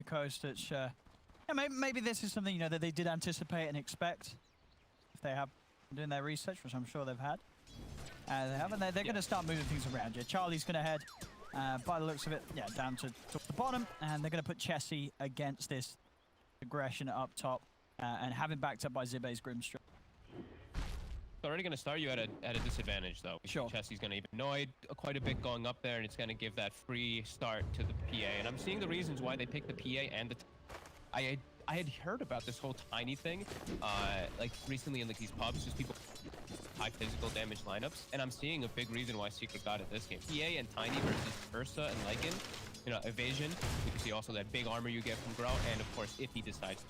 Coast, which yeah, maybe this is something, you know, that they did anticipate and expect if they have been doing their research, which I'm sure they've had. They have, and they're going to start moving things around. Yeah, Charlie's going to head, by the looks of it, yeah, down to the bottom, and they're going to put Chessie against this aggression up top, and having backed up by Xibbe's Grimstream. It's already going to start you at a disadvantage, though. Sure. Chessie's going to be annoyed quite a bit going up there, and it's going to give that free start to the PA. And I'm seeing the reasons why they picked the PA and the... I had heard about this whole tiny thing, like recently in like these pubs, just people high physical damage lineups, and I'm seeing a big reason why Secret got it this game. PA and Tiny versus Ursa and Lycan, you know, evasion. You can see also that big armor you get from Grow, and of course, if he decides,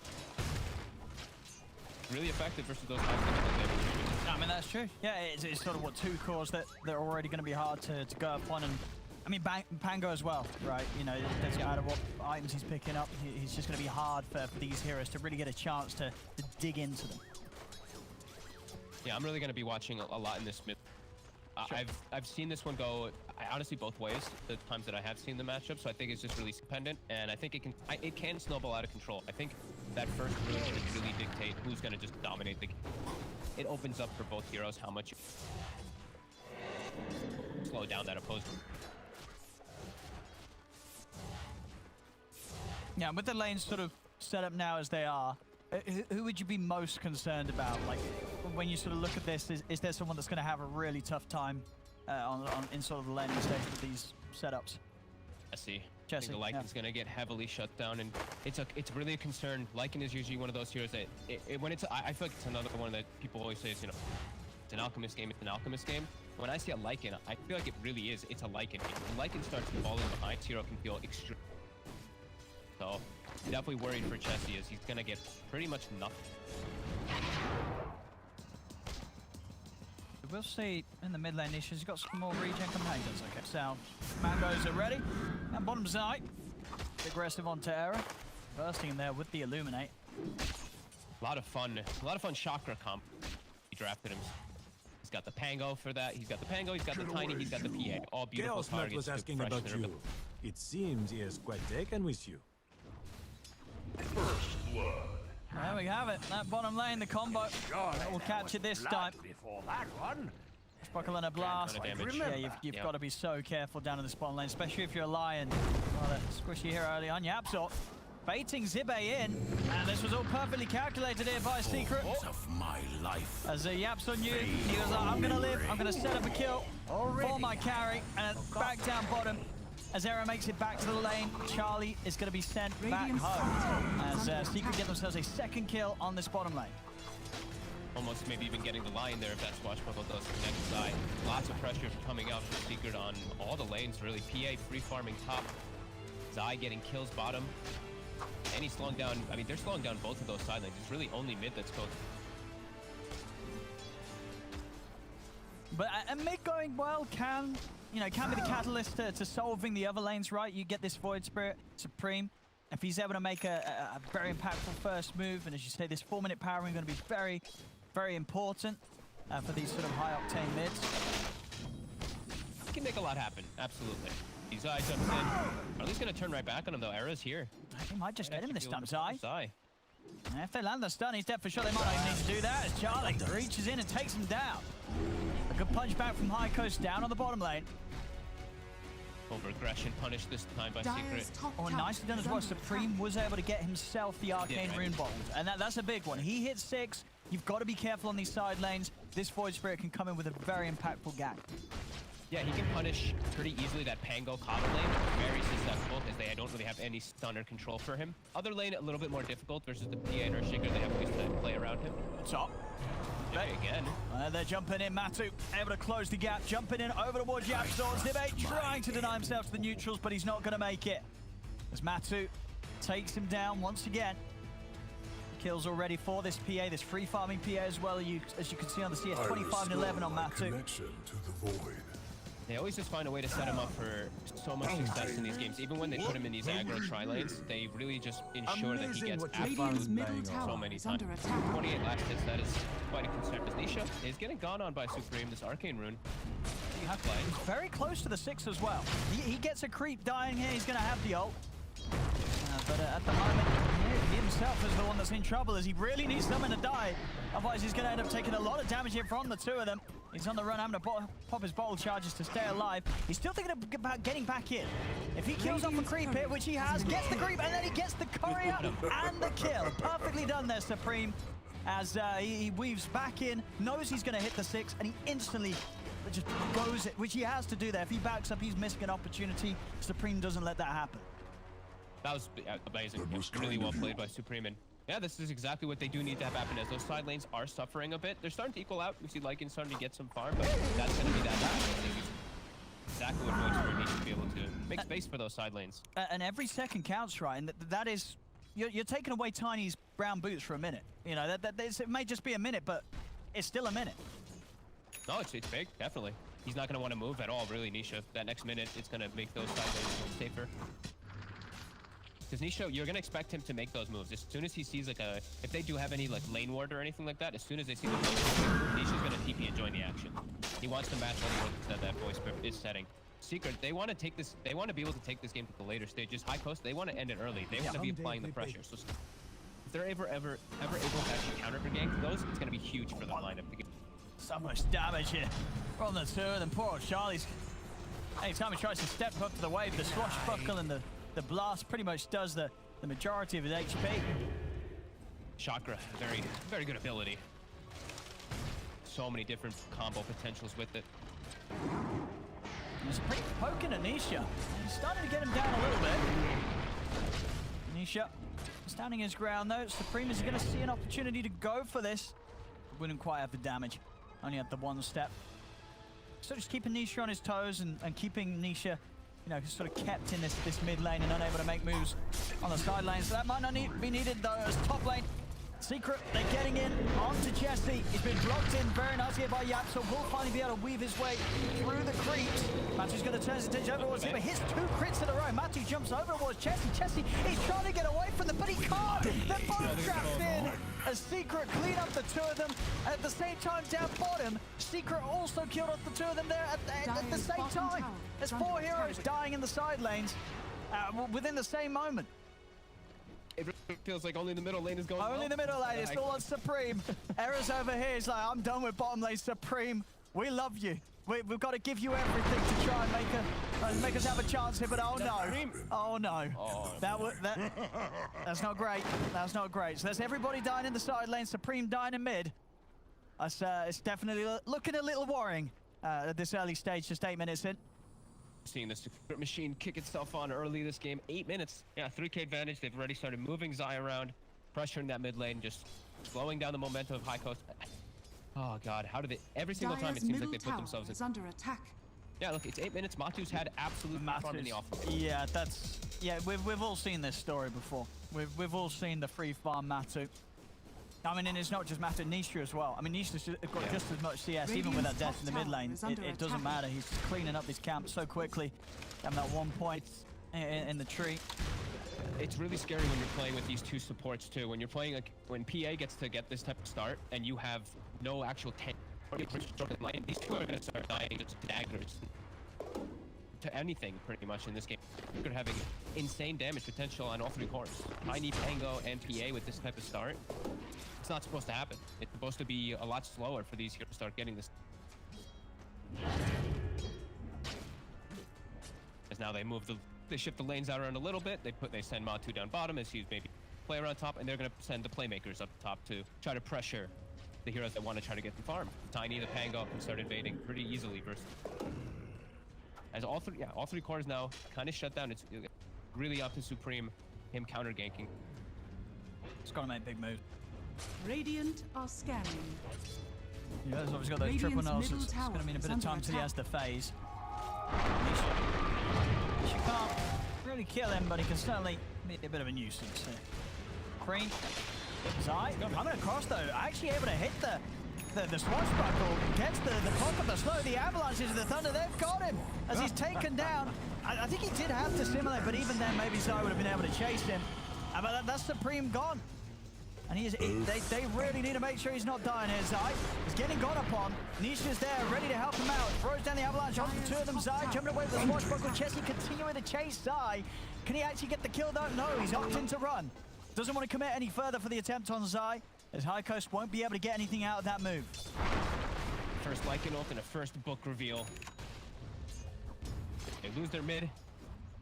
really effective versus those high physical damage. I mean, that's true. Yeah, it's sort of what two cores that they're already going to be hard to go upon, and I mean, Pango as well, right? You know, it doesn't matter what items he's picking up. He's just going to be hard for these heroes to really get a chance to dig into them. Yeah, I'm really going to be watching a lot in this mid. Sure. I've seen this one go, honestly, both ways, the times that I have seen the matchup, so I think it's just really dependent, and I think it can snowball out of control. I think that first rune should really dictate who's going to just dominate the game. It opens up for both heroes how much you slow down that opposing. Yeah, with the lanes sort of set up now as they are, who would you be most concerned about? Like, when you sort of look at this, is there someone that's going to have a really tough time in sort of the landing stage with these setups? Chessie. I think the Lycan's going to get heavily shut down, and it's really a concern. Lycan is usually one of those heroes that, when it's, I feel like it's another one that people always say is, you know, it's an Alchemist game, it's an Alchemist game. When I see a Lycan, I feel like it really is, it's a Lycan game. When Lycan starts falling behind, hero can feel extreme. So, definitely worried for Chessie as he's going to get pretty much nothing. We'll see in the mid lane, Nisha. He's got some more regen companions. Okay, so Mangoes are ready. And bottom side, aggressive on Terra. Bursting in there with the Illuminate. A lot of fun chakra comp. He drafted him. He's got the Pango for that. He's got the Pango, he's got the Tiny, he's got the PA. All beautiful targets. Was asking about you. It seems he is quite taken with you. First blood. There we have it. That bottom lane, the combo. We'll catch it this time. Before that one. Buckle and a blast. Yeah, you've got to be so careful down in the spawn lane, especially if you're a Lion. Well, the squishy hero early on. YapzOr baiting Xibbe in. And this was all perfectly calculated here by Secret. Of my life. As YapzOr knew, he was like, I'm going to live. I'm going to set up a kill for my carry. And back down bottom. As Era makes it back to the lane, Charlie is going to be sent back home. As Secret get themselves a second kill on this bottom lane. Almost maybe even getting the Lion there if that Swashbuckle does connect side. Lots of pressure coming out from Secret on all the lanes, really. PA free farming top. Zai getting kills bottom. And he's slowing down, I mean, they're slowing down both of those side lanes. It's really only mid that's going. But mid going well can be the catalyst to solving the other lanes, right? You get this Void Spirit, Supreme. If he's able to make a very impactful first move, and as you say, this 4-minute powering is going to be very, very important for these sort of high-octane mids. He can make a lot happen, absolutely. Zai jumps in. Are at least going to turn right back on him, though. Era's here. He might just get him this time, Zai. Zai. And if they land the stun, he's dead for sure. They might not even need to do that as Charlie reaches in and takes him down. A good punch back from High Coast down on the bottom lane. Over-aggression punished this time by Secret. Oh, nicely done as well. Supreme was able to get himself the Arcane Rune Bolt. And that's a big one. He hit 6. You've got to be careful on these side lanes. This Void Spirit can come in with a very impactful gang. Yeah, he can punish pretty easily that Pango Common lane. Very susceptible because they don't really have any stun or control for him. Other lane, a little bit more difficult versus the PA and Urshiker. They have ways to play around him. Top. Again. They're jumping in. Matu able to close the gap. Jumping in over towards YapzOr. Xibbe trying to deny himself to the neutrals, but he's not going to make it. As Matu takes him down once again. Kills already for this PA, this free farming PA as well. As you can see on the CS, 25 and 11 on Matu. Connection to the void. They always just find a way to set him up for so much success in these games. Even when they put him in these aggro tri-lanes, they really just ensure that he gets absolutely so many times. 28 last hits, that is quite a concern. As Nisha is getting gone on by Supream, this Arcane Rune. He's very close to the 6 as well. He gets a creep dying here. He's going to have the ult. But at the moment, he himself is the one that's in trouble as he really needs someone to die. Otherwise, he's going to end up taking a lot of damage here from the two of them. He's on the run, having to pop his bottle charges to stay alive. He's still thinking about getting back in. If he kills off a creep here, which he has, gets the creep, and then he gets the courier and the kill. Perfectly done there, Supream, as he weaves back in, knows he's going to hit the 6, and he instantly just goes it, which he has to do there. If he backs up, he's missing an opportunity. Supream doesn't let that happen. That was amazing. Really well played by Supream. And yeah, this is exactly what they do need to have happen, as those side lanes are suffering a bit. They're starting to equal out. We see Lycan starting to get some farm, but that's going to be that exactly what YapzOr needs to be able to make space for those side lanes. And every second counts, right? And that is, you're taking away Tiny's brown boots for a minute. You know, it may just be a minute, but it's still a minute. No, it's big, definitely. He's not going to want to move at all, really, Nisha. That next minute, it's going to make those side lanes safer. Because Nisha, you're going to expect him to make those moves. As soon as he sees, like, if they do have any, like, lane ward or anything like that, as soon as they see the Nisha's going to TP and join the action. He wants to match all the work that voice is setting. Secret, they want to take this, they want to be able to take this game to the later stages. High Coast, they want to end it early. They want to be applying the pressure. So if they're ever able to actually counter for gank those, it's going to be huge for the lineup. So much damage here from the two of them. Poor old Charlie's. Anytime he tries to step up to the wave, the swashbuckle and the blast pretty much does the majority of his HP. Chakra, very good ability. So many different combo potentials with it. He's pretty poking at Nisha. He's starting to get him down a little bit. Nisha standing his ground though. Supream is going to see an opportunity to go for this. Wouldn't quite have the damage. Only had the one step. So just keeping Nisha on his toes and keeping Nisha, you know, sort of kept in this mid lane and unable to make moves on the side lane. So that might not be needed though as top lane. Secret, they're getting in onto Chessie. He's been blocked in very nicely here by YapzOr. Will finally be able to weave his way through the creeps. Matu's going to turn his attention over towards Xibbe. Hits 2 crits in a row. Matu jumps over towards Chessie. Chessie, he's trying to get away from them, but he can't. They're both trapped in. As Secret clean up the two of them. At the same time, down bottom, Secret also killed off the two of them there at the same time. There's 4 heroes dying in the side lanes within the same moment. It feels like only the middle lane is going Only the middle lane. It's all on Supream. Error's over here. He's like, I'm done with bottom lane. Supream, we love you. We've got to give you everything to try and make us have a chance here. But oh no, oh no, that's not great. That's not great. So there's everybody dying in the side lane. Supream dying in mid. It's definitely looking a little worrying at this early stage. Just 8 minutes in. Seeing the Secret machine kick itself on early this game. 8 minutes. Yeah, 3K advantage. They've already started moving Zai around, pressuring that mid lane, just slowing down the momentum of High Coast. Oh god, how do they? Every single time it seems like they put themselves in. Under attack. Yeah, look, it's 8 minutes. Matu's had absolute farm in the offense. Yeah, we've all seen this story before. We've all seen the free farm Matu. I mean, and it's not just Matu, Nisha as well. I mean, Nisha's got just as much CS, even with that death in the mid lane. It doesn't matter. He's cleaning up his camp so quickly. Having that 1 point in the tree. It's really scary when you're playing with these two supports too. When you're playing, like, when PA gets to get this type of start and you have no actual tank, these two are going to start dying just to daggers. To anything, pretty much, in this game. You're having insane damage potential on all 3 cores. Tiny, Pango, and PA with this type of start. It's not supposed to happen. It's supposed to be a lot slower for these heroes to start getting this. As now they shift the lanes out around a little bit. They send Matu down bottom as he's maybe player on top, and they're going to send the playmakers up top to try to pressure the heroes that want to try to get the farm. Tiny, the Pango can start invading pretty easily versus. As all 3 cores now kind of shut down. It's really up to Supream, him counter ganking. He's got to make big moves. Radiant are scanning. Yeah, he's obviously got those triple nulls. It's going to mean a bit of time till he has the phase. She can't really kill him, but he can certainly be a bit of a nuisance here. Cream. Zai coming across though, actually able to hit the swashbuckle, gets the clock of the slow, the avalanches of the thunder, they've got him as he's taken down. I think he did have to simulate, but even then maybe Zai would have been able to chase him. But that's Supream gone. And they really need to make sure he's not dying here. Zai is getting gone upon. Nisha's there, ready to help him out. Throws down the avalanche onto the two of them. Zai jumping away with the swashbuckle. Chessie continuing to chase Zai. Can he actually get the kill though? No, he's opting to run. Doesn't want to commit any further for the attempt on Zai, as High Coast won't be able to get anything out of that move. First Lycan ult and a first book reveal. They lose their mid,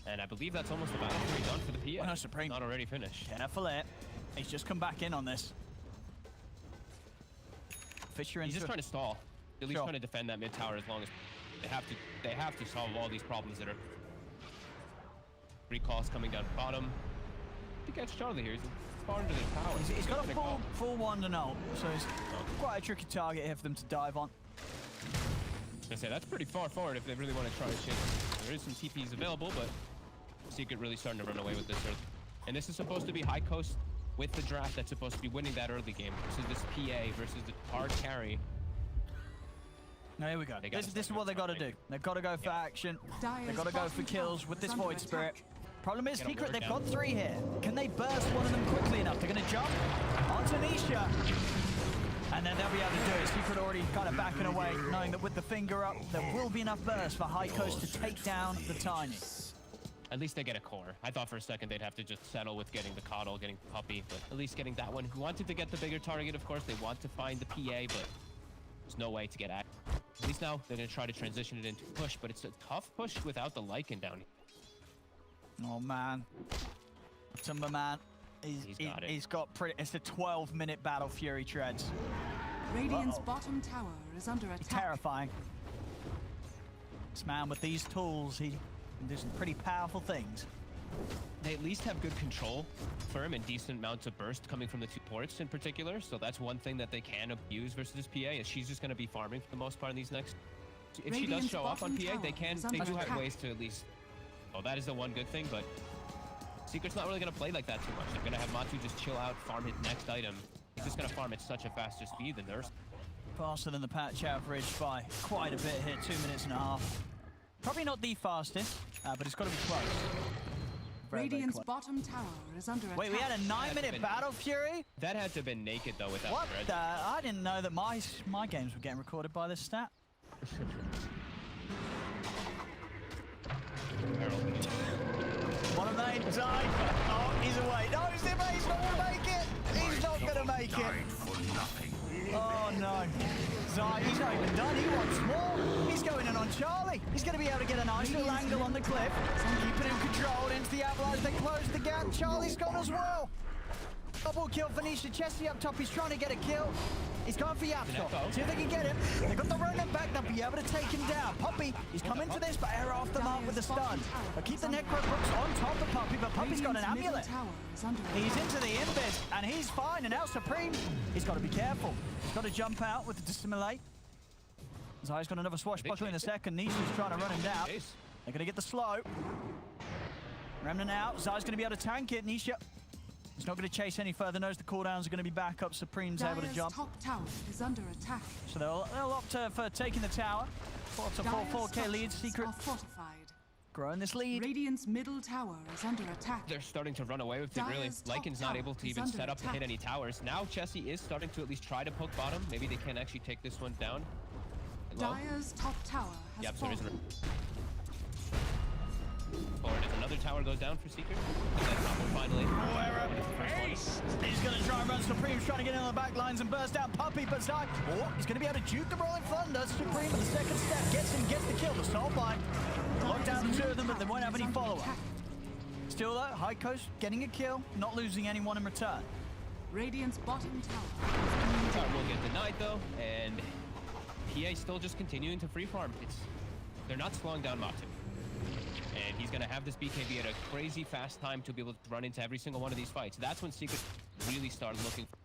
and I believe that's almost about done for the PA. Oh, no, Supreme. Not already finished. Careful it. He's just come back in on this. Fisher into... He's just trying to stall. At least Sure. trying to defend that mid tower as long as they have to solve all these problems that are recalls coming down bottom. He gets Charlie here. He's far into the tower. He's got a full wand and ult, so it's quite a tricky target here for them to dive on. I was gonna say that's pretty far forward if they really want to try to chase. There is some TPs available, but Secret really starting to run away with this early. And this is supposed to be High Coast with the draft that's supposed to be winning that early game. This is this PA versus the hard carry. Now here we go. This is what they got to do. They've got to go for action. They've got to go for kills with this Void Spirit. Problem is, Secret, they've got 3 here. Can they burst one of them quickly enough? They're going to jump onto Nisha. And then they'll be able to do it. Secret already kind of backing away, knowing that with the finger up, there will be enough burst for High Coast to take down the Tiny. At least they get a core. I thought for a second they'd have to just settle with getting the Coddle, getting Puppey, but at least getting that one. Who wanted to get the bigger target, of course. They want to find the PA, but there's no way to get at. At least now they're going to try to transition it into push, but it's a tough push without the Lycan down here. Oh, man. MATUMBAMAN. He's got pretty... It's a 12-minute battle Fury treads. Radiant's bottom tower is under attack. He's terrifying. This man with these tools, he can do some pretty powerful things. They at least have good control for him and decent amounts of burst coming from the 2 ports in particular. So that's one thing that they can abuse versus this PA is she's just going to be farming for the most part in these next. If she does show up on PA, they do have ways to at least. Oh, that is the one good thing, but Secret's not really going to play like that too much. They're going to have Matu just chill out, farm his next item. He's just going to farm at such a faster speed than theirs. Faster than the patch average by quite a bit here, 2 minutes and a half. Probably not the fastest, but it's got to be close. Radiant's bottom tower is under attack. Wait, we had a 9-minute battle, Fury? That had to have been naked though without What red. the? I didn't know that my games were getting recorded by this stat. One of them died. Oh, he's away. No, Xibbe, he's not going to make it. He's not going to make it. Oh, no. Zai, he's not even done. He wants more. He's going in on Charlie. He's going to be able to get a nice little angle on the cliff. Keeping him controlled into the avalanche. They close the gap. Charlie's gone as well. Double kill for Nisha. Chessie up top. He's trying to get a kill. He's going for YapzOr. See if they can get him. They've got the Ronin back. They'll be able to take him down. Puppey, he's coming for this, but error off the mark with the stun. But keep the Necro Brooks on top of Puppey, but Puppey's got an amulet. He's into the invis, and he's fine. And now Supreme, he's got to be careful. He's got to jump out with the dissimulate. Zai's got another swashbuckler in a second. Nisha's trying to run him down. They're going to get the slow. Remnant out. Zai's going to be able to tank it. Nisha, he's not going to chase any further. Knows the cooldowns are going to be back up. Supreme's able to jump. Top tower is under attack. So they'll opt for taking the tower. 4-4K lead. Secret fortified. growing this lead. Radiant's middle tower is under attack. They're starting to run away with it, really. Lycan's not able to even set up to hit any towers. Now Chessie is starting to at least try to poke bottom. Maybe they can actually take this one down. Dire's top tower has fallen. Forward as another tower goes down for Secret. Finally. He's going to try and run. Supreme's trying to get in on the back lines and burst out Puppey, but Zai, he's going to be able to juke the Rolling Thunder. Supreme at the second step gets the kill. The soul bind. Lock down the 2 of them, but they won't have any follow-up. Still though, High Coast getting a kill, not losing anyone in return. Radiant's bottom tower. Shot will get denied though, and PA still just continuing to free farm. They're not slowing down Matu. And he's going to have this BKB at a crazy fast time to be able to run into every single one of these fights. That's when Secret really started looking for.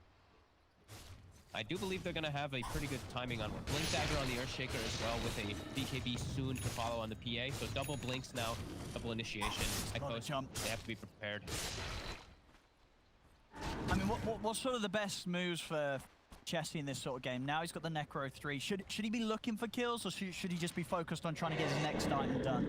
I do believe they're going to have a pretty good timing on Blink Dagger on the Earthshaker as well, with a BKB soon to follow on the PA. So double blinks now, double initiation. They have to be prepared. I mean, what's sort of the best moves for Chessie in this sort of game? Now he's got the Necro 3. Should he be looking for kills, or should he just be focused on trying to get his next item done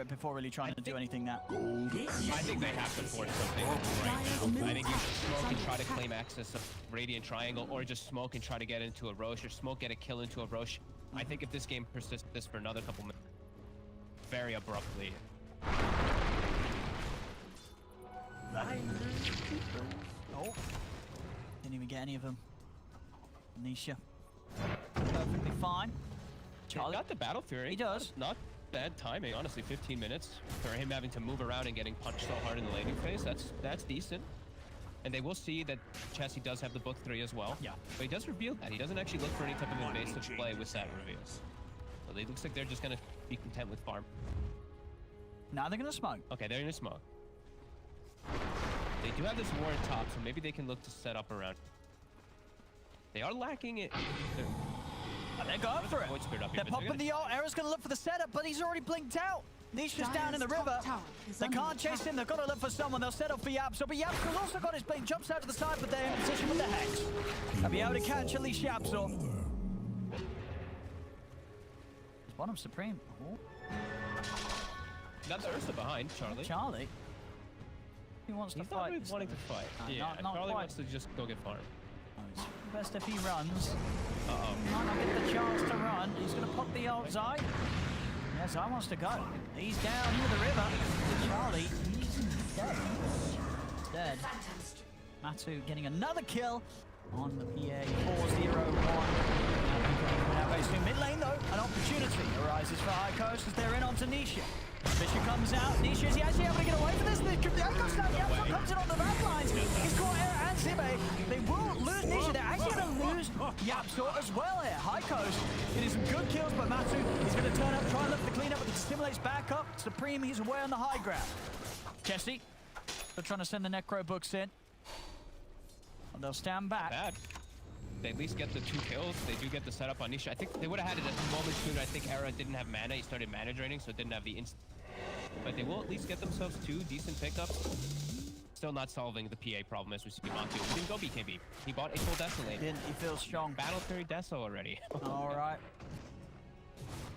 before really trying to do anything now? I think they have to force something right now. I think you should smoke and try to claim access of Radiant Triangle, or just smoke and try to get into a Roche, or smoke, get a kill into a Roche. I think if this game persists for another couple minutes, very abruptly, Oh, didn't even get any of them. Nisha, perfectly fine. Charlie got the Battle Fury. He does. Not bad timing, honestly. 15 minutes for him having to move around and getting punched so hard in the laning phase. That's decent. And they will see that Chessie does have the book 3 as well. Yeah. But he does reveal that. He doesn't actually look for any type of invasive play with that reveal. So it looks like they're just going to be content with farm. Now they're going to smoke. Okay, they're going to smoke. They do have this ward top, so maybe they can look to set up around. They are lacking it. They're going for it. They're popping the ult. Era's going to look for the setup, but he's already blinked out. Nisha's down in the river. They can't chase him. They've got to look for someone. They'll set up for YapzOr. But YapzOr's also got his blink. Jumps out to the side, but they're in position with the Hex. They'll be able to catch at least YapzOr. Bottom Supream. Oh. That's Ursa behind, Charlie. Charlie? He wants to fight. He's not wanting to fight. Yeah, not Charlie quite. wants to just go get farm. It's best if he runs. Uh-oh. Might not get the chance to run. He's going to pop the ult, Zai. Yeah, Zai wants to go. He's down into the river. Charlie, he's dead. Dead. Matu getting another kill on the PA 4-0-1. Now based in mid lane though, an opportunity arises for High Coast as they're in onto Nisha. Nisha comes out. Nisha, is he actually able to get away from this? YapzOr comes in on the back lines. He's caught Era and Xibbe. They will lose Nisha. They're actually going to lose YapzOr as well here. High Coast getting some good kills, but Matu is going to turn up, try and lift the cleanup, but it stimulates back up. Supreme, he's away on the high ground. Chessie, they're trying to send the Necro books in. And they'll stand back. Bad. They at least get the 2 kills. They do get the setup on Nisha. I think they would have had it a moment sooner. I think Era didn't have mana. He started mana draining, so it didn't have the instant. But they will at least get themselves 2 decent pickups. Still not solving the PA problem as we see Matu. He didn't go BKB. He bought a full Desolate. He feels strong. Battle Fury Deso already. All right.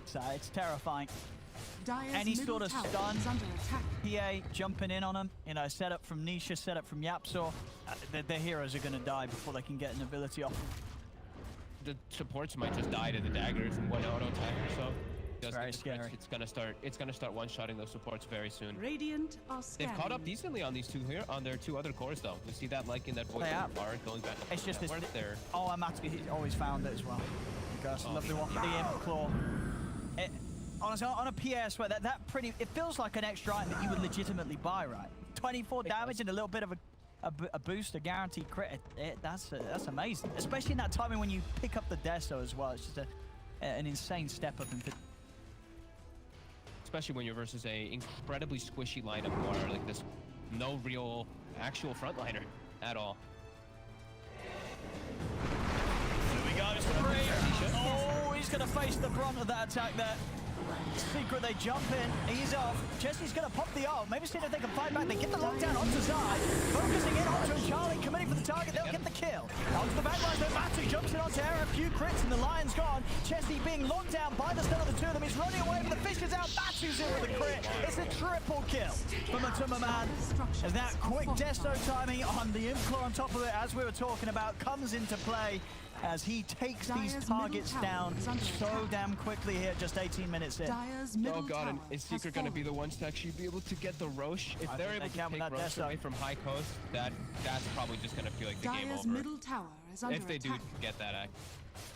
So it's terrifying. Dire's Any middle sort of tower stun, is under attack. PA jumping in on him, you know, set up from Nisha, set up from YapzOr. Their heroes are going to die before they can get an ability off. The supports might just die to the daggers and one auto attack or so. Very scary. It's gonna start one-shotting those supports very soon. Radiant are scanning. They've caught up decently on these 2 here, on their 2 other cores though. You see that like in that voice bar going back up. It's just this. There. Oh, I'm actually, he's always found it as well. Gosh, lovely one. The Imp Claw. Honestly, on a PS where that pretty, it feels like an extra item that you would legitimately buy, right? 24 damage and a little bit of a boost, a guaranteed crit. That's amazing, especially in that timing when you pick up the Deso as well. It's just an insane step up in. Especially when you're versus a incredibly squishy lineup where like this, no real actual frontliner at all. Here we go, Supream. Oh, he's gonna face the brunt of that attack there. Secret, they jump in, ease off. Chessie's gonna pop the ult. Maybe see if they can fight back. They get the lockdown onto Zai. Focusing in onto him. Charlie committing for the target. They'll get the kill. Onto the backlines though. Matu jumps in onto Era. A few crits and the Lion's gone. Chessie being locked down by the stun of the 2 of them. He's running away, but the fish is out. Matu's in with the crit. It's a triple kill for MATUMBAMAN. As that quick Deso timing on the Imp-Claw on top of it, as we were talking about, comes into play as he takes these targets down so damn quickly here, just 18 minutes in. Oh god, and is Secret going to be the ones to actually be able to get the Roche? If they're able to take Roche away from High Coast, that's probably just going to feel like the game over. Middle tower is under if they do attack. get that act.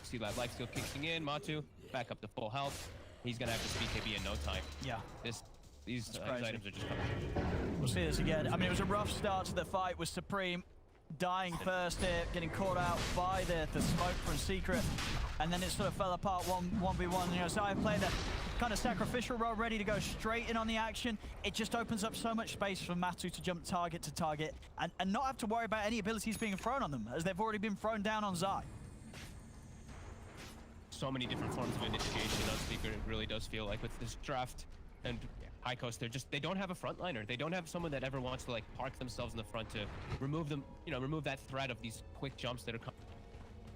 See that life steal kicking in, Matu, back up to full health. He's going to have this BKB in no time. Yeah. These items are just coming. We'll see this again. I mean, it was a rough start to the fight with Supreme dying first here, getting caught out by the smoke from Secret, and then it sort of fell apart 1v1. You know, so I played the kind of sacrificial role, ready to go straight in on the action. It just opens up so much space for Matu to jump target to target and not have to worry about any abilities being thrown on them, as they've already been thrown down on Zai. So many different forms of initiation on Secret. It really does feel like with this draft and High Coast, they don't have a frontliner. They don't have someone that ever wants to like park themselves in the front to remove them, remove that threat of these quick jumps that are coming.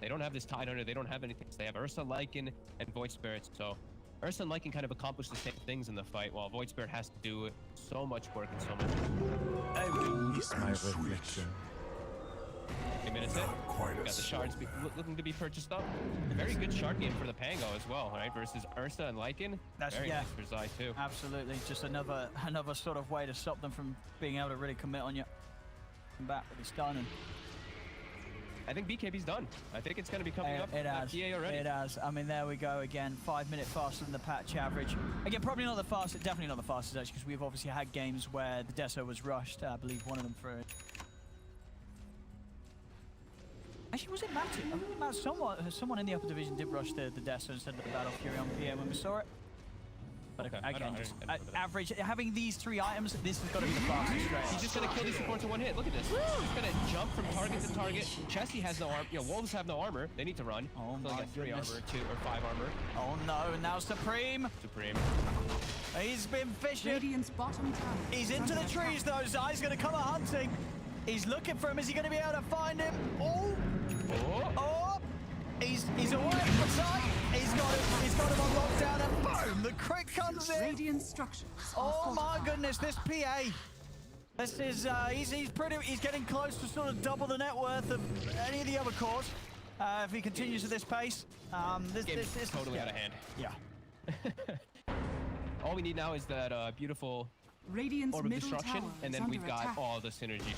They don't have this tide under. They don't have anything. So they have Ursa, Lycan, and Void Spirits. So Ursa and Lycan kind of accomplish the same things in the fight, while Void Spirit has to do so much work and so much. I will miss my reflection. 8 minutes in. Got the shards looking to be purchased up. Very good shard game for the Pango as well, right? Versus Ursa and Lycan. That's very nice for Zai too. Absolutely, just another sort of way to stop them from being able to really commit on you. come back with his stun. And I think BKB's done. I think it's going to be coming up. it has. PA already. It has. I mean, there we go again. 5 minutes faster than the patch average. Again, probably not the fastest. Definitely not the fastest actually, because we've obviously had games where the Deso was rushed. I believe one of them through. Actually, was it Matu? I think someone in the upper division did rush the Deso instead of the Battle Fury on PA when we saw it. But Okay, again, I just don't remember that. average, having these 3 items, this has got to be the fastest straight. He's just going to kill these supports in one hit. Look at this. He's going to jump from target to target. Chessie has no armor. You know, Wolves have no armor. They need to run. Oh so they my got 3 goodness. armor, 2 or 5 armor. Oh no, and now Supream. Supreme. He's been fishing. Radiant's bottom tower. He's is into under the trees though. Zai's going to come a hunting. He's looking for him. Is he going to be able to find him? Oh! Oh! Oh! He's away from Zai. He's got him on lockdown, and boom! The crit comes in. Radiant structures. are Oh my fortified. goodness! This PA. This is he's getting close to sort of double the net worth of any of the other cores. If he continues at this pace, this Game's totally out of hand. Yeah. All we need now is that beautiful Radiant's orb of middle destruction, tower and is then under we've got attack. all the synergy.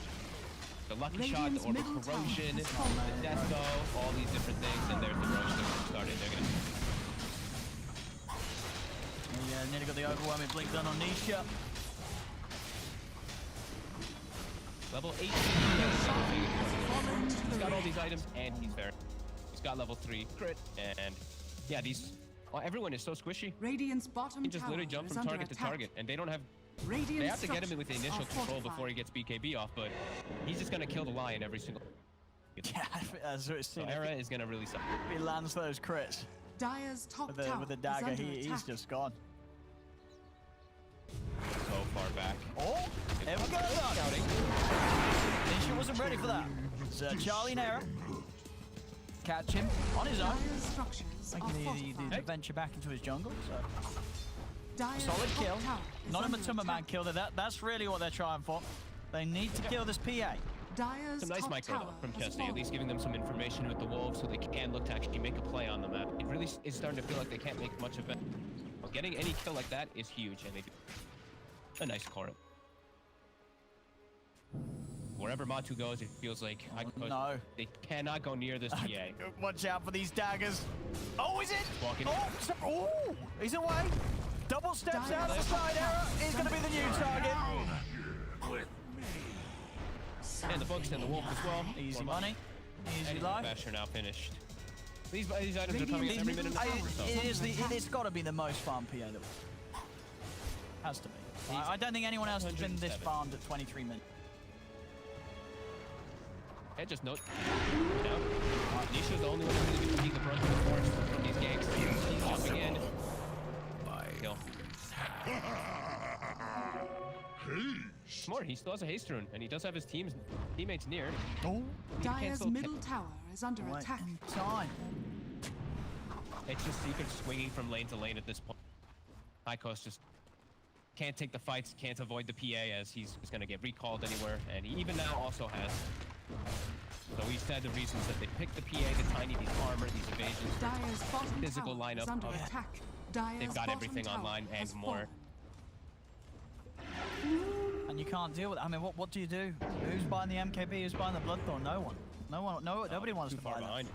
The lucky shot, Radiant's the orb middle of tower corrosion, has the fallen. desto, all these different things, and there's the roach that started. They're gonna. Yeah, nearly got the overwhelming blink done on Nisha. Level 18. He's got all these items, and he's fair. He's got level 3 crit, and yeah, these. Well, everyone is so squishy. Radiant's bottom He can just tower literally jump is from under target to attack. target, and they don't have. Radiant They have to get him with the structures initial are control fortified. before he gets BKB off, but he's just gonna kill the lion every single. Yeah, as we've So seen, Era is gonna really suck. if he lands those crits Dire's top with the tower dagger, is under he's attack. just gone. So far back. Oh, there we go. Scouting. Nisha wasn't ready for that. It's Charlie and Era. Catch him on his own. Dire's structures are Making fortified. the venture back into his jungle. So Dire's solid top kill. tower is Not a under MATUMBAMAN attack. kill. That's really what they're trying for. They need to kill this PA. Dire's Some nice top micro tower though from has Chessie, at fallen. least giving them some information with the wolves so they can look to actually make a play on the map. It really is starting to feel like they can't make much of it. Well, getting any kill like that is huge, and they do a nice core. Wherever Matu goes, it feels like no. they cannot go near this PA. Watch out for these daggers. Oh, is it? Walking. Oh, he's away. Double steps out of the side arrow. He's going to be the new target. And the books and the wolf as well. Easy money. Easy And life. Basher now finished. These items are coming in every minute. It's got to be the most farm PA that has to be. I don't think anyone else has been this 107. farmed at 23 minutes. And just note down. Nisha's the only one who's going to be taking the brunt of the force from these ganks. He's jumping in. Kill. Smart, he still has a haste rune, and he does have his teammates near. Oh, Dire's middle tower is under right attack. in time. It's just Secret swinging from lane to lane at this point. High Coast just can't take the fights, can't avoid the PA as he's going to get recalled anywhere, and he even now also has. So we said the reasons that they picked the PA, the tiny, these armor, these evasions, Dire's bottom physical tower lineup is under of- attack. Dire's they've got bottom everything tower online and has more. fallen. And you can't deal with it. I mean, what do you do? Who's buying the MKB? Who's buying the Bloodthorn? No one. Nobody wants Too to far buy that. behind.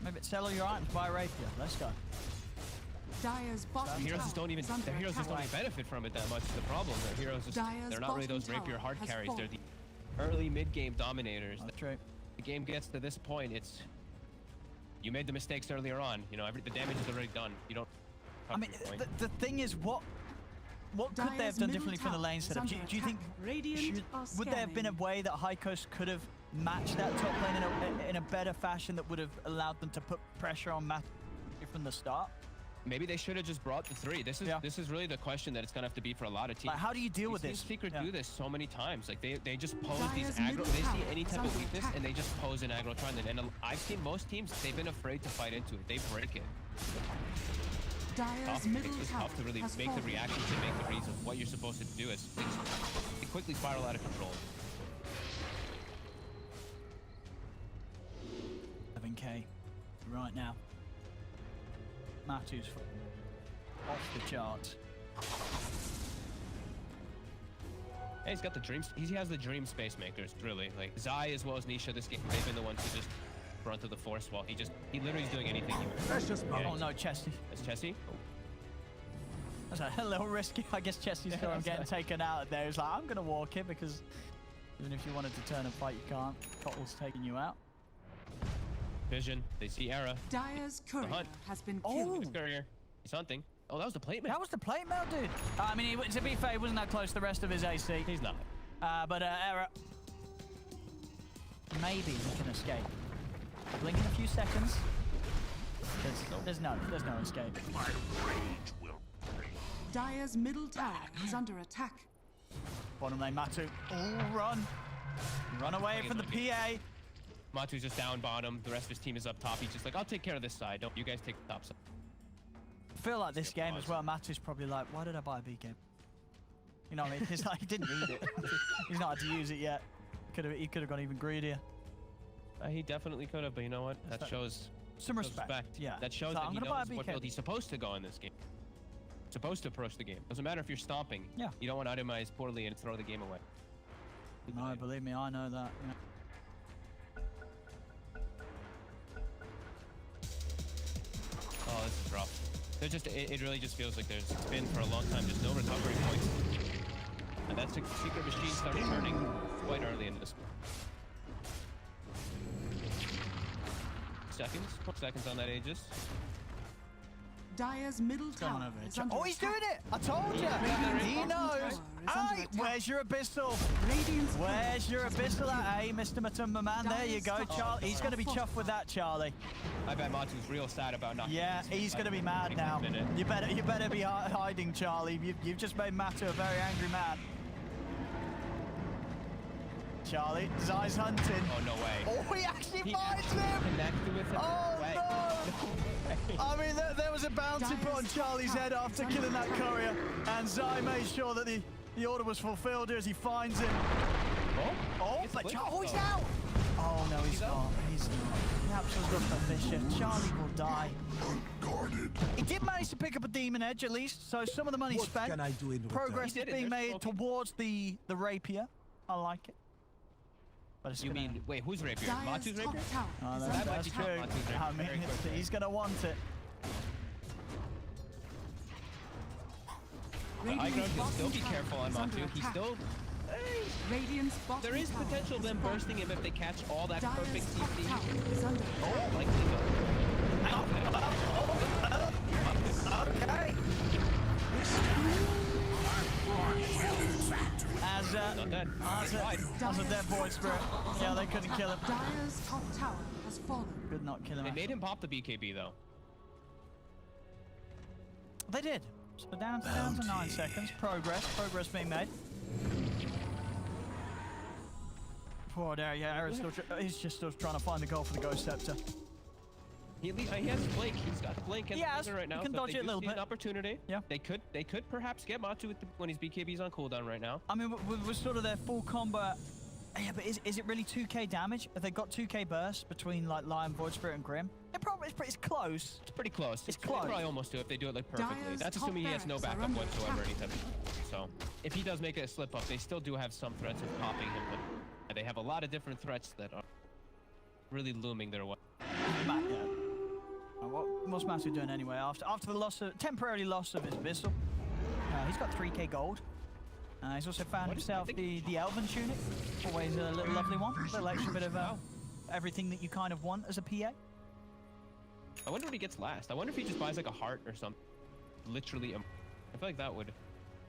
Maybe sell all your items, buy a rapier. Let's go. Dire's bottom Heroes tower just don't even. is under Their heroes just don't attack. even benefit from it that much. Is the problem. Their heroes just. Dire's They're not really bottom those rapier tower hard has carries. They're fallen. the early mid-game dominators. That's true. The game gets to this point, it's. You made the mistakes earlier on. You know, the damage is already done. You don't. I mean, the thing is, what could they have Dire's done middle differently from the tower lane is setup? Do under you think attack. Radiant are would there have been a scanning. way that High Coast could have matched that top lane in a better fashion that would have allowed them to put pressure on Matt from the start? Maybe they should have just brought the 3. This is really the question that it's gonna have to be for a lot of teams. Like, how do you deal with These this? Secret Yeah. do this so many times. Like they just pose Dire's these aggro. middle They see tower any is type of under weakness attack. and they just pose an aggro trying to. And I've seen most teams they've been afraid to fight into it. They break it. Dire's Tough. middle It's just tower tough to really has make the fallen. reactions and make the reads of what you're supposed to do. As things they quickly spiral out of control. 11K right now. Matu's off the charts. Hey, he's got the dreams. He has the dream space makers, really. Like Zai as well as Nisha this game, they've been the ones who just front of the force while he literally is doing anything he wants. Precious Oh moment. no, Chessie. That's Chessie. Oh. That's a little risky. I guess Chessie's still getting taken out there. He's like, I'm gonna walk it because even if you wanted to turn and fight, you can't. Cottle's taking you out. Vision. They see Era. Dyer's courier hunt. has been Oh. killed. His courier. He's hunting. Oh, that was the plate man. That was the plate mail, dude. I mean, to be fair, he wasn't that close to the rest of his AC. He's not. But Era, maybe he can escape. Blink in a few seconds. There's no escape. My rage will Dyer's middle tower is under attack. Bottom lane, Matu. Oh, run. Run away from the PA. Matu's just down bottom. The rest of his team is up top. He's just like, I'll take care of this side. Don't you guys take the top side. I feel like this game as well, Matu's probably like, why did I buy a B game? You know what I mean? He's like, he didn't need it. He's not had to use it yet. He could have gone even greedier. He definitely could have, but you know what? That shows some respect. Yeah. That shows So that I'm he gonna buy a knows what BK. build he's supposed to go in this game. Supposed to approach the game. Doesn't matter if you're stomping. Yeah. You don't want to itemize poorly and throw the game away. No, believe me, I know that. Yeah. Oh, this is rough. There's just it really just feels like there's been for a long time just no recovery points. And that secret machine started turning quite early into this. Seconds on that Aegis. Dyer's middle Come on tower over is here. under Oh, he's attack. doing it! I told you! He knows! Aye, where's your abyssal? Radiant's Where's your abyssal at, eh, Mr. Matumbaman? There you go, Charlie. He's going to be chuffed with that, Charlie. I bet Matu's real sad about not. Yeah, he's going to be mad now. You better be hiding, Charlie. You've just made Matu a very angry man. Charlie, Zai's hunting. Oh, no way. Oh, he actually finds him! Connected with him. Oh, Way. no! I mean, there was a bounty put on Charlie's head after killing that courier, and Zai made sure that the order was fulfilled as he finds him. Oh, but he's out! Oh, no, he's not. He's not. He absolutely got the vision. Charlie will die. guarded. He did manage to pick up a demon edge at least, so some of the money What spent. can I do in Progress He is did it. being They're made smoking. towards the rapier. I like it. But it's You gonna- mean, wait, who's rapier? Dyer's Matu's top rapier? tower Oh, is that's, under that's attack. true. Matu's rapier. I mean, Very quick. he's gonna want it. High Radiant's ground, he'll still bottom be tower careful on is under Matu. He's attack. still. Radiant's bottom There is tower potential of is them falling. bursting him if they catch all that Dyer's perfect top CC. tower is under attack. Oh, likely Okay. As Not dead. as a dead boy spirit. Yeah, they couldn't kill him. Dyer's top tower has fallen. Could not kill him. They made him pop the BKB though. They did. So down to 9 seconds. Progress being made. Poor Derek. Yeah, Aaron's still he's just still trying to find the goal for the Ghost Scepter. He has Blink. He's got the Blink and He has. right now. He can so if dodge they it a do little see bit. An opportunity. Yeah. They could perhaps get Matu when his BKB's on cooldown right now. I mean, we're sort of their full combo. Yeah, but is it really 2k damage? Have they got 2k burst between like Lion, Void Spirit, and Grim? It's close. It's pretty close. It's They close. probably almost do if they do it like perfectly. Dyer's That's top assuming he has no barracks are backup under whatsoever. attack. Anytime. So if he does make it a slip up, they still do have some threats of popping him. But they have a lot of different threats that are really looming their way. Matt, yeah. What's Matu doing anyway? After the temporary loss of his Abyssal, he's got 3k gold. He's also found What is- himself I think- the Elven Tunic. Always a little lovely one. A little extra bit of everything that you kind of want as a PA. I wonder what he gets last. I wonder if he just buys like a heart or something. Literally, I feel like that would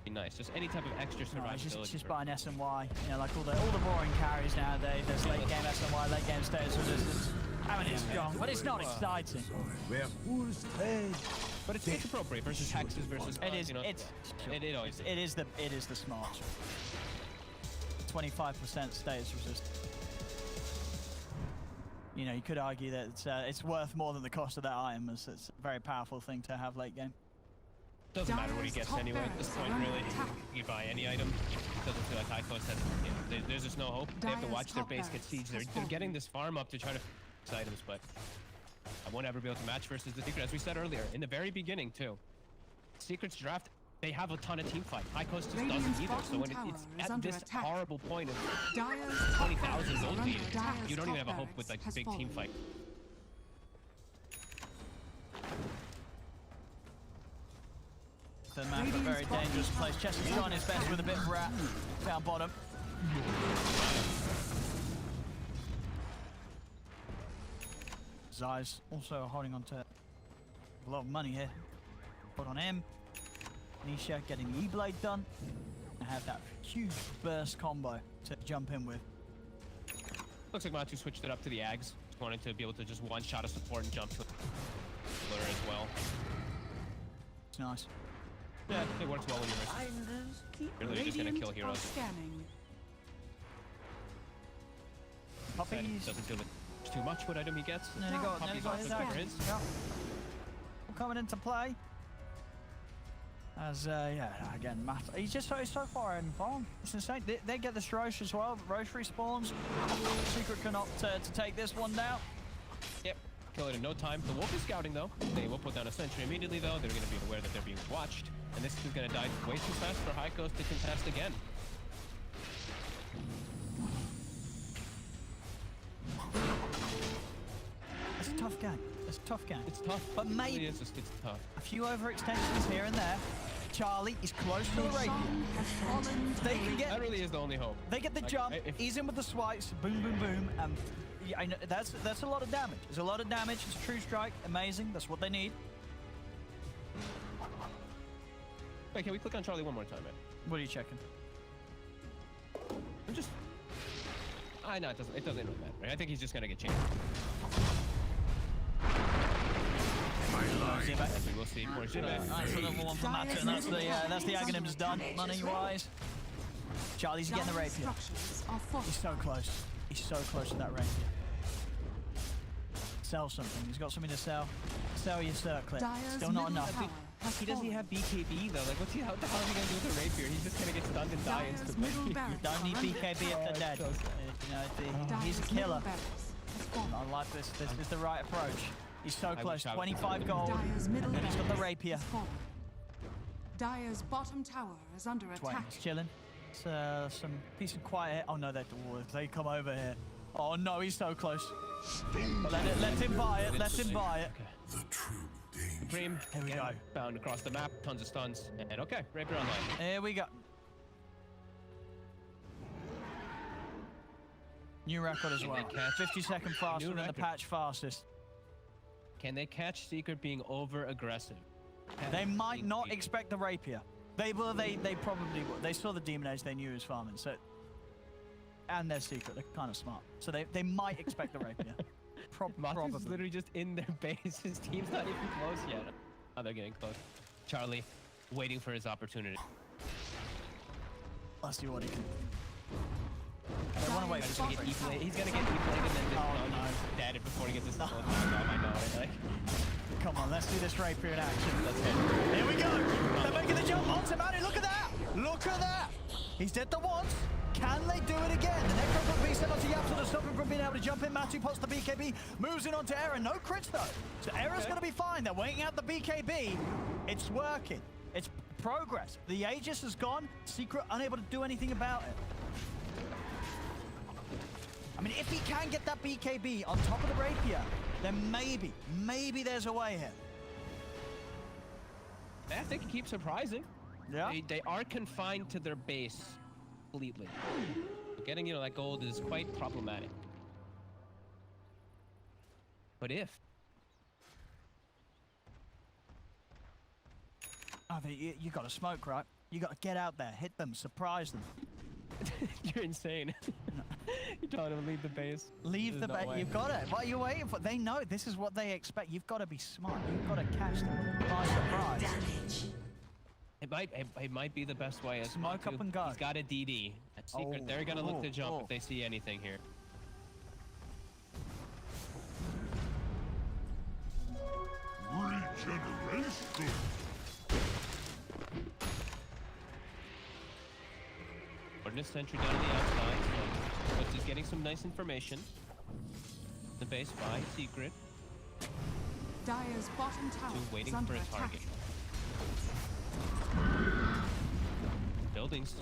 be nice. Just any type of extra No, survivability. it's just for- buying SNY. You know, like all the boring carries nowadays. There's late game SNY, late game status resistance. I mean, it's strong, but it's not exciting. Where fools trade. But it's appropriate versus hexes versus. It is. You know, It's. it always is. It is the smart. 25% status resistance. You know, you could argue that it's worth more than the cost of that item, as it's a very powerful thing to have late game. Doesn't matter what he Dyer's gets top anyway at this barracks point, are under really. attack. You buy any item. Doesn't feel like high cost has. There's just no hope. They have to Dyer's watch their top base get barracks sieged. They're has fallen. getting this farm up to try to these items, but I won't ever be able to match versus the Secret. As we said earlier, in the very beginning too. Secret's draft they have a ton of team fight. High Coast just Radiant's doesn't either. So bottom when tower it's is at under this attack. horrible point of Dire's top 20,000 barracks gold are lead, under Dire's you don't even top have a hope with like barracks big has team fallen. fight. The map a very dangerous place. Chessie's trying his best with a bit of rat down bottom. Zai's also holding on to a lot of money here. Put on him. Nisha getting the E-Blade done. And have that huge burst combo to jump in with. Looks like Matu switched it up to the Ags. Just wanted to be able to just one-shot a support and jump to Blur as well. It's nice. Yeah, it works well when you're literally just gonna kill Radiant are heroes. scanning. Puppey's Doesn't feel too much what item he gets. nearly got Puppey's his also good for his. Yep. Coming into play. As, yeah, again, Matt, he's so far in farm. It's insane. They get this Roche as well. Roche respawns. Secret can opt to take this one down. Yep, kill it in no time. The Wolf is scouting though. They will put down a sentry immediately though. They're going to be aware that they're being watched. And this is going to die way too fast for High Coast to contest again. It's a tough game. It's a tough game. It's tough. But maybe it's tough. a few overextensions here and there. Charlie is close to the Rapier. Sun has fallen. They can get. That really is the only hope. They get the Like, jump. if- Ease in with the swipes. Boom, boom, boom. And yeah, I know that's a lot of damage. There's a lot of damage. It's a true strike. Amazing. That's what they need. Wait, can we click on Charlie one more time, man? What are you checking? I'm just. No, it doesn't really matter. Right? I think he's just gonna get changed. As we will see for Xibbe. Nice little one for Matu, and that's the Aghanim's done, money-wise. Charlie's getting the Dire's Rapier. structures are He's fortified. so close. He's so close to that Rapier. Sell something. He's got something to sell. Sell your circlet. Dire's Still not middle enough. tower has He doesn't fallen. have BKB though. Like, how the hell is he gonna do with the rapier? He's just gonna get stunned and die Dire's instantly. middle barracks Don't need are under BKB attack. if they're dead. You know, Dire's he's a middle killer. barracks has fallen. I like this. This is the right approach. He's so I close. wish I was 25 gold. Dire's middle And then he's got the barracks Rapier. has fallen. Dire's bottom tower is under attack. He's chilling. It's some peace and quiet here. Oh no, they come over here. Oh no, he's so close. Let him buy it. Let him buy it. Okay. The true danger. Supream. Here we go. Bound across the map. Tons of stuns. And okay, rapier online. Here we go. New record as Can well. they catch- 50-second faster New than the record. patch fastest. Can they catch Secret being over aggressive? They might not expect the Rapier. They probably will. They saw the Demon Edge, they knew he was farming, so... And their secret, they're kind of smart. So they might expect the Rapier. Matu's Probably. literally just in their base. His team's not even close yet. Oh, they're getting close. Charlie, waiting for his opportunity. Let's see what he can... They want to wait He's for gonna get Supream. E-played. He's gonna get E-played and then Oh, dead before he gets his full time off. I know it. Like, Come on, let's do this Rapier in action. that's it. Here we go. They're making the jump onto Manny. Look at that. Look at that. He's dead the once. Can they do it again? The Necro will be sent onto YapzOr to stop him from being able to jump in. Matu pots the BKB, moves in onto Era. No crits though. So Era's going to be fine. They're waiting out the BKB. It's working. It's progress. The Aegis has gone. Secret unable to do anything about it. I mean, if he can get that BKB on top of the Rapier, then maybe there's a way here. I think he keeps surprising. Yeah. They are confined to their base completely. Getting, that gold is quite problematic. But if... I mean, you got to smoke, right? You got to get out there, hit them, surprise them. You're insane. You're telling them to leave the base. Leave There's the no base. way. You've got it. What are you waiting for? They know this is what they expect. You've got to be smart. You've got to catch them by surprise. It might be the best way. As Smoke Matu, up and go. He's got a DD. At Secret, they're gonna look to jump if they see anything here. Regeneration. Ordnance sentry down on the outside, but he's getting some nice information. The base by Secret, Dire's bottom tower waiting is under for his attack. target. buildings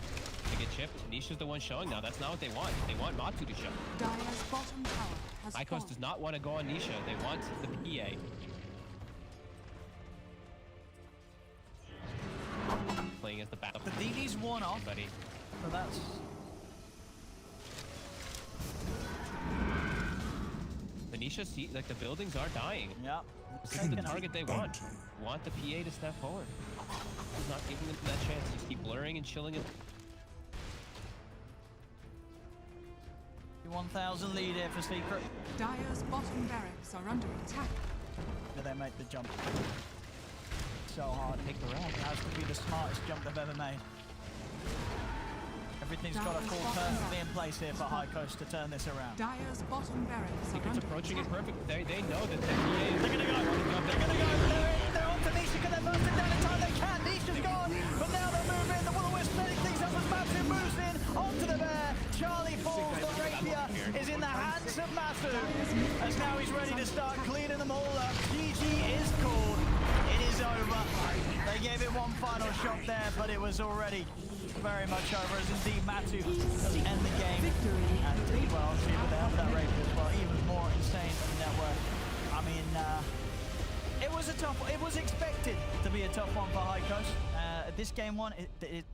to get chipped. Nisha's the one showing now. That's not what they want. They want Matu to show. Dire's bottom tower has High Coast fallen. does not want to go on Nisha. They want the PA. Playing as the backup. The DD's worn off, Buddy. so that's... The Nisha like the buildings are dying. Yeah. This is the target they want. Want the PA to step forward. He's not giving them that chance. Just keep blurring and chilling it. 1,000 lead here for Secret. Dire's bottom barracks are under attack. Do they make the jump? So hard. Take the round. It has to be the smartest jump they've ever made. Everything's got to fall perfectly in place here for High Coast to turn this around. Dire's bottom barracks are Secret's under approaching it attack. perfect. They know that their PA is They're gonna go. They're gonna go. They're on to Nisha. Can they burst it down in time? They can. Nisha's gone. But now they're moving. The Will-O-Wisp setting things up as Matu moves in onto the bear. Charlie falls. The rapier is in the hands of Matu. As now he's ready to start cleaning them all up. GG is called. It is over. They gave it one final shot there, but it was already very much over, as indeed Matu has end the game. And well, see, but they have that rapier as well. Even more insane network. I mean, it was a tough one. It was expected to be a tough one for High Coast. This game one, it